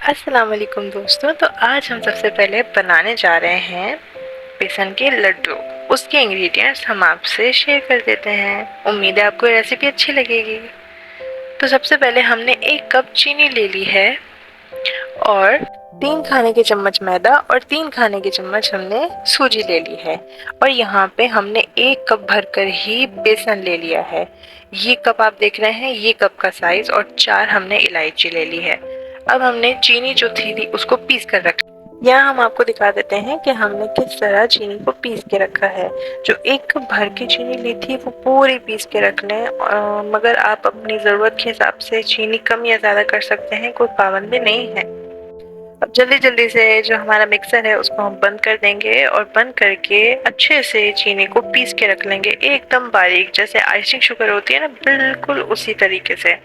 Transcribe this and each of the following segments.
अस्सलाम वालेकुम दोस्तों। तो आज हम सबसे पहले बनाने जा रहे हैं बेसन के लड्डू। उसके इंग्रेडिएंट्स हम आपसे शेयर कर देते हैं। उम्मीद है आपको ये रेसिपी अच्छी लगेगी। तो सबसे पहले हमने 1 कप चीनी ले ली है और 3 खाने के चम्मच मैदा और 3 खाने के चम्मच हमने सूजी ले ली है। और यहाँ पे हमने 1 कप भरकर ही बेसन ले लिया है। ये कप आप देख रहे हैं, ये कप का साइज, और 4 हमने इलायची ले ली है। अब हमने चीनी जो थी उसको पीस कर रखा। यहाँ हम आपको दिखा देते हैं कि हमने किस तरह चीनी को पीस के रखा है। जो 1 कप भर की चीनी ली थी वो पूरी पीस के रख लें, मगर आप अपनी ज़रूरत के हिसाब से चीनी कम या ज़्यादा कर सकते हैं, कोई पाबंदी नहीं है। अब जल्दी जल्दी से जो हमारा मिक्सर है उसको हम बंद कर देंगे और बंद करके अच्छे से चीनी को पीस के रख लेंगे, एकदम बारीक, जैसे आइसिंग शुगर होती है ना, बिल्कुल उसी तरीके से।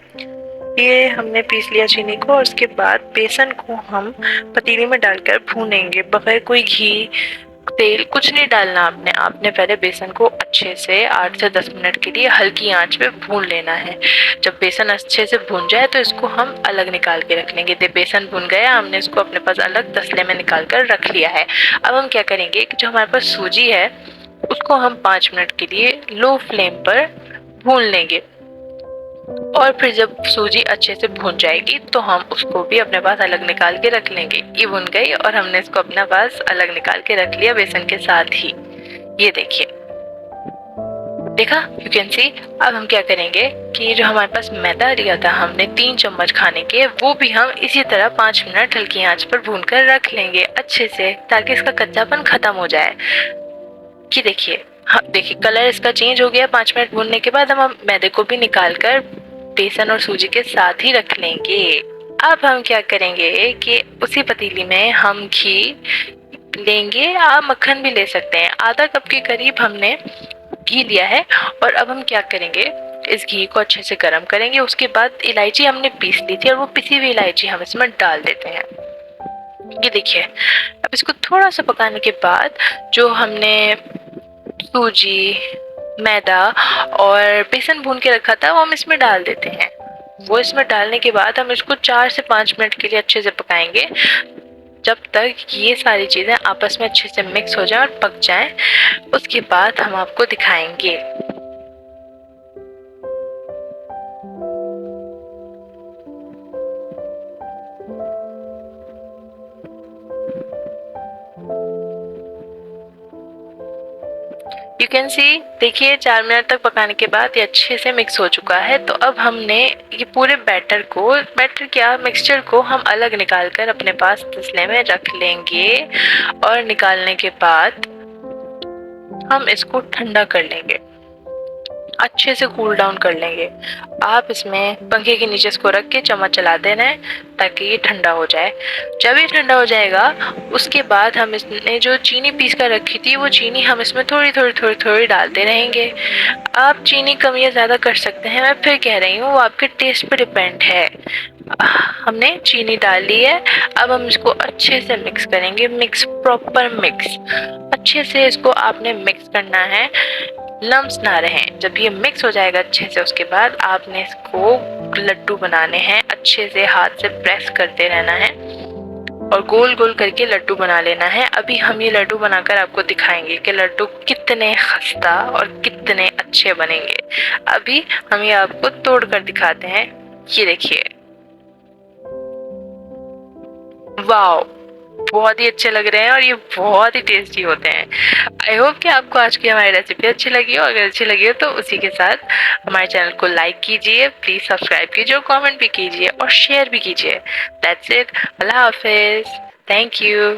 ये हमने पीस लिया चीनी को और उसके बाद बेसन को हम पतीली में डालकर भूनेंगे, बगैर कोई घी तेल कुछ नहीं डालना। आपने पहले बेसन को अच्छे से 8 से 10 मिनट के लिए हल्की आंच पे भून लेना है। जब बेसन अच्छे से भून जाए तो इसको हम अलग निकाल के रख लेंगे। बेसन भून गया, हमने इसको अपने पास अलग तसले में निकाल कर रख लिया है। अब हम क्या करेंगे कि जो हमारे पास सूजी है उसको हम 5 मिनट के लिए लो फ्लेम पर भून लेंगे। और फिर जब सूजी अच्छे से भून जाएगी तो हम उसको भी अपने पास अलग निकाल के रख लेंगे। ये भून गई और हमने इसको अपने पास अलग निकाल के रख लिया बेसन के साथ ही। ये देखिए, देखा, यू कैन सी। अब हम क्या करेंगे कि जो हमारे पास मैदा लिया था हमने 3 चम्मच खाने के, वो भी हम इसी तरह 5 मिनट हल्की आंच पर भून कर रख लेंगे अच्छे से, ताकि इसका कच्चापन खत्म हो जाए। कि देखिए, हाँ देखिए, कलर इसका चेंज हो गया 5 मिनट भूनने के बाद। हम मैदे को भी निकाल कर बेसन और सूजी के साथ ही रख लेंगे। अब हम क्या करेंगे कि उसी पतीली में हम घी लेंगे, आप मक्खन भी ले सकते हैं। आधा कप के करीब हमने घी लिया है। और अब हम क्या करेंगे, इस घी को अच्छे से गर्म करेंगे। उसके बाद इलायची हमने पीस ली थी और वो पिसी हुई इलायची हम इसमें डाल देते हैं। ये देखिए, अब इसको थोड़ा सा पकाने के बाद जो हमने सूजी, मैदा और बेसन भून के रखा था वो हम इसमें डाल देते हैं। वो इसमें डालने के बाद हम इसको 4 से 5 मिनट के लिए अच्छे से पकाएंगे, जब तक ये सारी चीज़ें आपस में अच्छे से मिक्स हो जाएं और पक जाएं। उसके बाद हम आपको दिखाएंगे। यू कैन सी, देखिए 4 मिनट तक पकाने के बाद ये अच्छे से मिक्स हो चुका है। तो अब हमने ये पूरे मिक्सचर को हम अलग निकाल कर अपने पास तसले में रख लेंगे। और निकालने के बाद हम इसको ठंडा कर लेंगे, अच्छे से कूल डाउन कर लेंगे। आप इसमें पंखे के नीचे इसको रख के चम्मच चलाते रहें ताकि ये ठंडा हो जाए। जब ये ठंडा हो जाएगा उसके बाद हम इसमें जो चीनी पीस कर रखी थी वो चीनी हम इसमें थोड़ी डालते रहेंगे। आप चीनी कम या ज़्यादा कर सकते हैं, मैं फिर कह रही हूँ, वो आपके टेस्ट पे डिपेंड है। हमने चीनी डाल ली है। अब हम इसको अच्छे से मिक्स करेंगे, प्रॉपर मिक्स। अच्छे से इसको आपने मिक्स करना है, लम्स ना रहें। जब ये मिक्स हो जाएगा अच्छे से, उसके बाद आपने इसको लड्डू बनाने हैं। अच्छे से हाथ से प्रेस करते रहना है और गोल गोल करके लड्डू बना लेना है। अभी हम ये लड्डू बनाकर आपको दिखाएंगे कि लड्डू कितने खस्ता और कितने अच्छे बनेंगे। अभी हम ये आपको तोड़ कर दिखाते हैं। ये देखिए, वाओ, बहुत ही अच्छे लग रहे हैं और ये बहुत ही टेस्टी होते हैं। आई होप कि आपको आज की हमारी रेसिपी अच्छी लगी हो। अगर अच्छी लगी हो तो उसी के साथ हमारे चैनल को लाइक कीजिए, प्लीज़ सब्सक्राइब कीजिए, कमेंट भी कीजिए और शेयर भी कीजिए। That's it. अल्लाह हाफिज़। Thank you.